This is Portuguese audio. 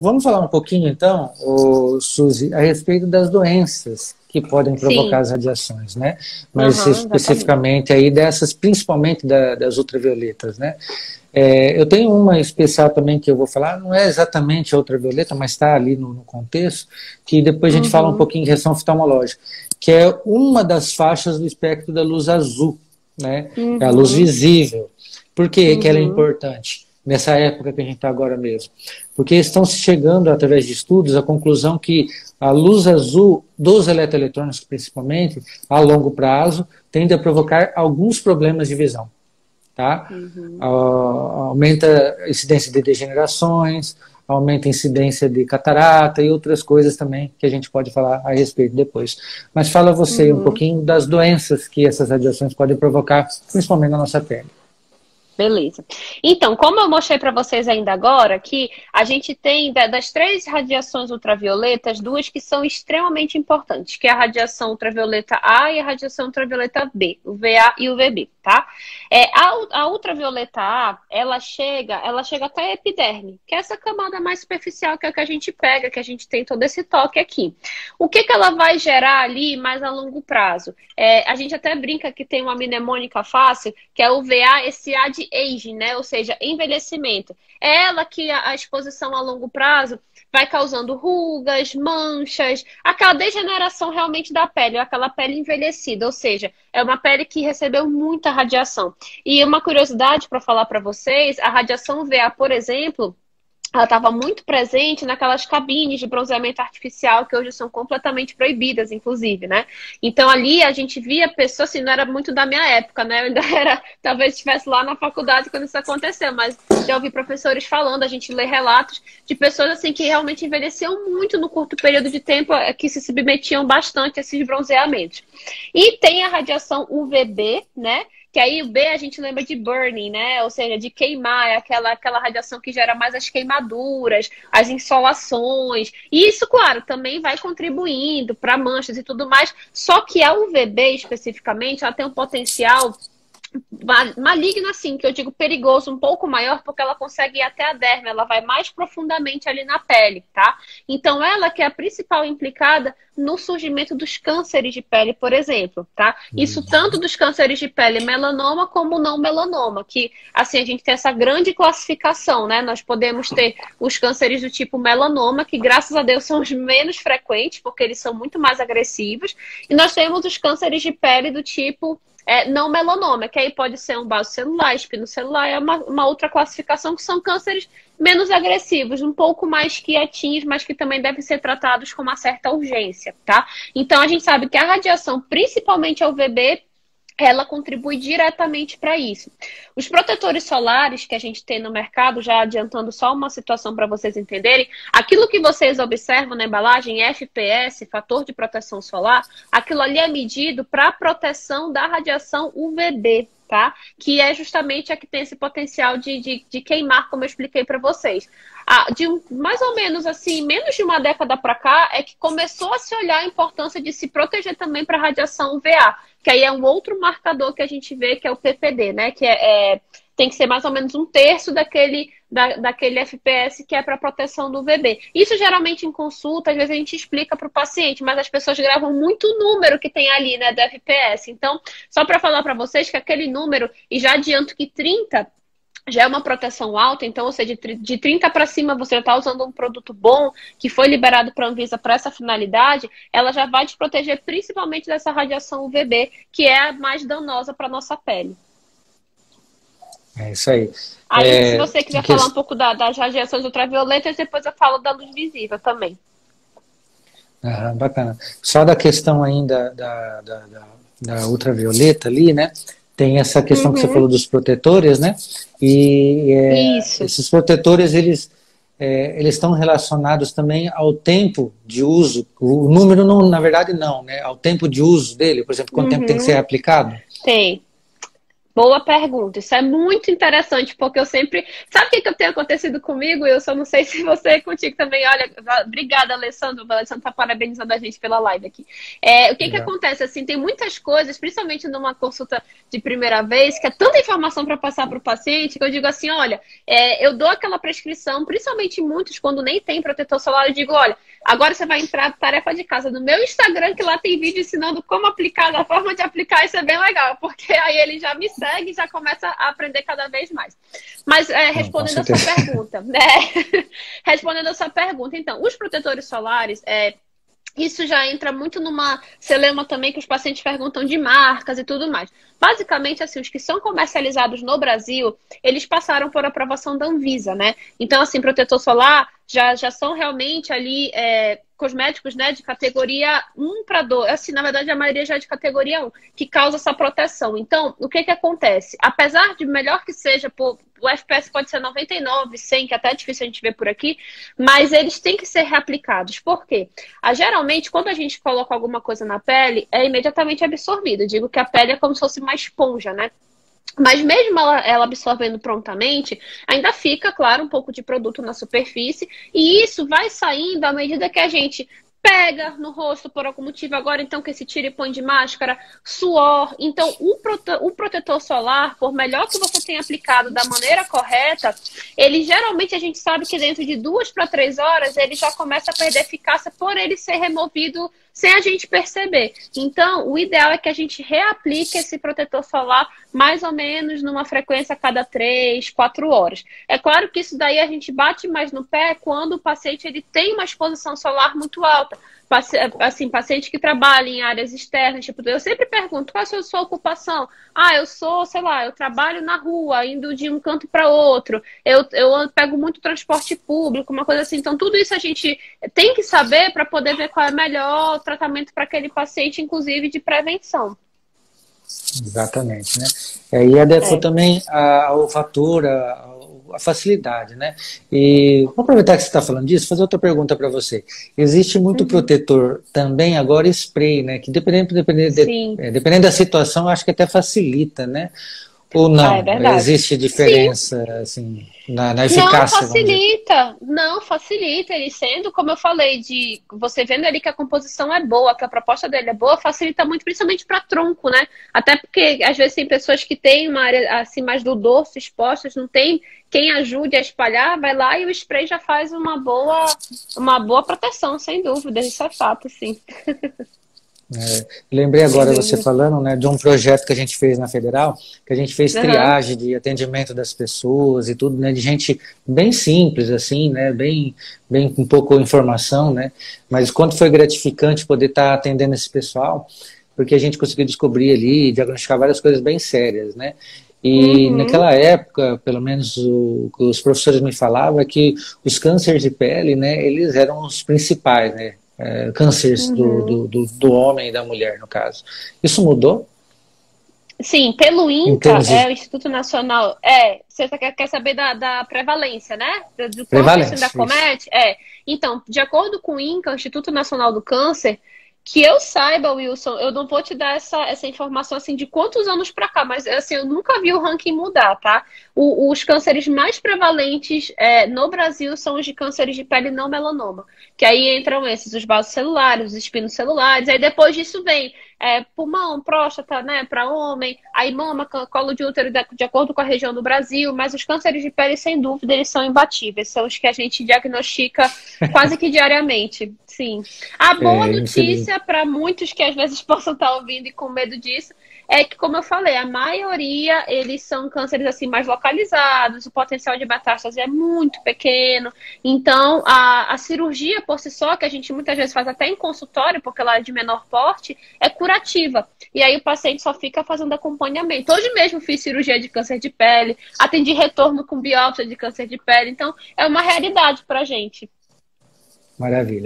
Vamos falar um pouquinho, então, Suzy, a respeito das doenças que podem provocar as radiações, né? Mas especificamente aí dessas, principalmente das ultravioletas, né? Eu tenho uma especial também que eu vou falar, não é exatamente a ultravioleta, mas está ali no contexto, que depois a gente fala um pouquinho de reação oftalmológica, que é uma das faixas do espectro da luz azul, né? É a luz visível. Por que que ela é importante nessa época que a gente está agora mesmo? Porque estão chegando, através de estudos, à conclusão que a luz azul dos eletroeletrônicos, principalmente, a longo prazo, tende a provocar alguns problemas de visão. Tá? Aumenta a incidência de degenerações, aumenta a incidência de catarata e outras coisas também que a gente pode falar a respeito depois. Mas fala você um pouquinho das doenças que essas radiações podem provocar, principalmente na nossa pele. Beleza. Então, como eu mostrei para vocês ainda agora, que a gente tem das 3 radiações ultravioletas, 2 que são extremamente importantes, que é a radiação ultravioleta A e a radiação ultravioleta B, o VA e o VB, tá? A ultravioleta A, ela chega até a epiderme, que é essa camada mais superficial que é a que a gente pega, que a gente tem todo esse toque aqui. O que ela vai gerar ali mais a longo prazo? A gente até brinca que tem uma mnemônica fácil, que é o VA, esse A de aging, né? Ou seja, envelhecimento. É ela que a exposição a longo prazo vai causando rugas, manchas, aquela degeneração realmente da pele, aquela pele envelhecida, ou seja, é uma pele que recebeu muita radiação. E uma curiosidade para falar para vocês, a radiação VA, por exemplo, ela estava muito presente naquelas cabines de bronzeamento artificial que hoje são completamente proibidas, inclusive, né? Então ali a gente via pessoas, assim, não era muito da minha época, né? Eu ainda era, talvez estivesse lá na faculdade quando isso aconteceu, mas já ouvi professores falando, a gente lê relatos de pessoas assim que realmente envelheciam muito no curto período de tempo, que se submetiam bastante a esses bronzeamentos. E tem a radiação UVB, né? Que aí o B a gente lembra de burning, né? Ou seja, de queimar, é aquela radiação que gera mais as queimaduras, as insolações. E isso, claro, também vai contribuindo para manchas e tudo mais. Só que a UVB, especificamente, ela tem um potencial maligno, assim, que eu digo perigoso, um pouco maior, porque ela consegue ir até a derme, ela vai mais profundamente ali na pele, tá? Então, ela que é a principal implicada no surgimento dos cânceres de pele, por exemplo, tá? Isso tanto dos cânceres de pele melanoma como não melanoma, que, assim, a gente tem essa grande classificação, né? Nós podemos ter os cânceres do tipo melanoma, que, graças a Deus, são os menos frequentes, porque eles são muito mais agressivos, e nós temos os cânceres de pele do tipo não melanoma, que aí pode ser um basocelular, espinocelular, é uma outra classificação, que são cânceres menos agressivos, um pouco mais quietinhos, mas que também devem ser tratados com uma certa urgência, tá? Então a gente sabe que a radiação, principalmente a UVB, ela contribui diretamente para isso. Os protetores solares que a gente tem no mercado, já adiantando só uma situação para vocês entenderem, aquilo que vocês observam na embalagem, FPS, fator de proteção solar, aquilo ali é medido para proteção da radiação UVB, tá? Que é justamente a que tem esse potencial de queimar, como eu expliquei para vocês. De mais ou menos assim, menos de uma década para cá, é que começou a se olhar a importância de se proteger também para a radiação UVA, que aí é um outro marcador que a gente vê, que é o PPD, né? Que tem que ser mais ou menos 1/3 daquele FPS que é para proteção do UVB. Isso geralmente em consulta, às vezes a gente explica para o paciente, mas as pessoas gravam muito o número que tem ali, né, do FPS. Então, só para falar para vocês que aquele número, e já adianto que 30 já é uma proteção alta, então, ou seja, de 30 para cima você já está usando um produto bom, que foi liberado para a Anvisa para essa finalidade, ela já vai te proteger principalmente dessa radiação UVB, que é a mais danosa para a nossa pele. É isso aí. Aí, se você quiser falar um pouco das radiações ultravioletas, depois eu falo da luz visível também. Bacana. Só da questão ainda da ultravioleta ali, né? Tem essa questão que você falou dos protetores, né? E esses protetores, eles estão relacionados também ao tempo de uso. O número, não, na verdade, não, né? Ao tempo de uso dele, por exemplo, quanto tempo tem que ser aplicado? Tem. Boa pergunta. Isso é muito interessante, porque eu sempre... Sabe o que tem acontecido comigo? Eu só não sei se você contigo também. Olha, obrigada, Alessandro. O Alessandro está parabenizando a gente pela live aqui. O que acontece? Assim, tem muitas coisas, principalmente numa consulta de primeira vez, que é tanta informação para passar para o paciente, que eu digo assim, olha, eu dou aquela prescrição, principalmente muitos, quando nem tem protetor solar, eu digo, olha, agora você vai entrar na tarefa de casa no meu Instagram, que lá tem vídeo ensinando como aplicar, a forma de aplicar, isso é bem legal, porque aí ele já me segue e já começa a aprender cada vez mais. Mas respondendo a sua pergunta, respondendo a sua pergunta, então, os protetores solares, isso já entra muito numa celema também que os pacientes perguntam de marcas e tudo mais. Basicamente, assim, os que são comercializados no Brasil, eles passaram por aprovação da Anvisa, né? Então, assim, protetor solar já são realmente ali cosméticos, né, de categoria 1 para 2. Assim, na verdade, a maioria já é de categoria 1, que causa essa proteção. Então, o que acontece? Apesar de melhor que seja, o FPS pode ser 99, 100, que até é difícil a gente ver por aqui, mas eles têm que ser reaplicados. Por quê? Geralmente, quando a gente coloca alguma coisa na pele, é imediatamente absorvido. Eu digo que a pele é como se fosse uma esponja, né? Mas mesmo ela absorvendo prontamente, ainda fica, claro, um pouco de produto na superfície. E isso vai saindo à medida que a gente pega no rosto por algum motivo. Agora, então, que se tira e põe de máscara, suor. Então, o protetor solar, por melhor que você tenha aplicado da maneira correta, ele geralmente a gente sabe que dentro de 2 para 3 horas ele já começa a perder eficácia por ele ser removido sem a gente perceber. Então, o ideal é que a gente reaplique esse protetor solar mais ou menos numa frequência a cada 3, 4 horas. É claro que isso daí a gente bate mais no pé quando o paciente ele tem uma exposição solar muito alta. Assim, paciente que trabalha em áreas externas, tipo, eu sempre pergunto, qual é a sua ocupação? Eu sou, sei lá, eu trabalho na rua, indo de um canto para outro, eu pego muito transporte público, uma coisa assim. Então, tudo isso a gente tem que saber para poder ver qual é o melhor tratamento para aquele paciente, inclusive de prevenção. Exatamente, né? E adequou também a olfatura, a facilidade, né? E vou aproveitar que você está falando disso, fazer outra pergunta para você. Existe muito protetor também agora spray, né? Que dependendo da situação, acho que até facilita, né? Ou não? Existe diferença assim, na eficácia? Não facilita. Ele sendo, como eu falei, você vendo ali que a composição é boa, que a proposta dele é boa, facilita muito, principalmente para tronco, né? Até porque às vezes tem pessoas que têm uma área assim mais do dorso expostas, não tem quem ajude a espalhar, vai lá e o spray já faz uma boa proteção, sem dúvida. Isso é fato, sim. Lembrei agora você falando, né, de um projeto que a gente fez na Federal, que a gente fez triagem de atendimento das pessoas e tudo, né, de gente bem simples, assim, né, bem com pouca informação, né, mas quanto foi gratificante poder estar atendendo esse pessoal, porque a gente conseguiu descobrir ali, diagnosticar várias coisas bem sérias, né, e naquela época, pelo menos o que os professores me falavam é que os cânceres de pele, né, eles eram os principais, né, cânceres do homem e da mulher, no caso. Isso mudou? Sim, pelo INCA, o Instituto Nacional... você quer saber da prevalência, né? Do quanto isso ainda comete? Então, de acordo com o INCA, o Instituto Nacional do Câncer, que eu saiba, Wilson, eu não vou te dar essa informação assim de quantos anos para cá, mas assim, eu nunca vi o ranking mudar, tá? Os cânceres mais prevalentes no Brasil são os de cânceres de pele não melanoma, que aí entram esses, os vasos celulares, os espinos celulares, aí depois disso vem pulmão, próstata, né, para homem, aí mama, colo de útero, de acordo com a região do Brasil, mas os cânceres de pele, sem dúvida, eles são imbatíveis, são os que a gente diagnostica quase que diariamente, sim. A boa notícia para muitos que às vezes possam estar ouvindo e com medo disso, é que, como eu falei, a maioria, eles são cânceres assim mais localizados, o potencial de metástase é muito pequeno, então a cirurgia por si só, que a gente muitas vezes faz até em consultório, porque ela é de menor porte, é curativa, e aí o paciente só fica fazendo acompanhamento. Hoje mesmo fiz cirurgia de câncer de pele, atendi retorno com biópsia de câncer de pele, então é uma realidade pra gente. Maravilha.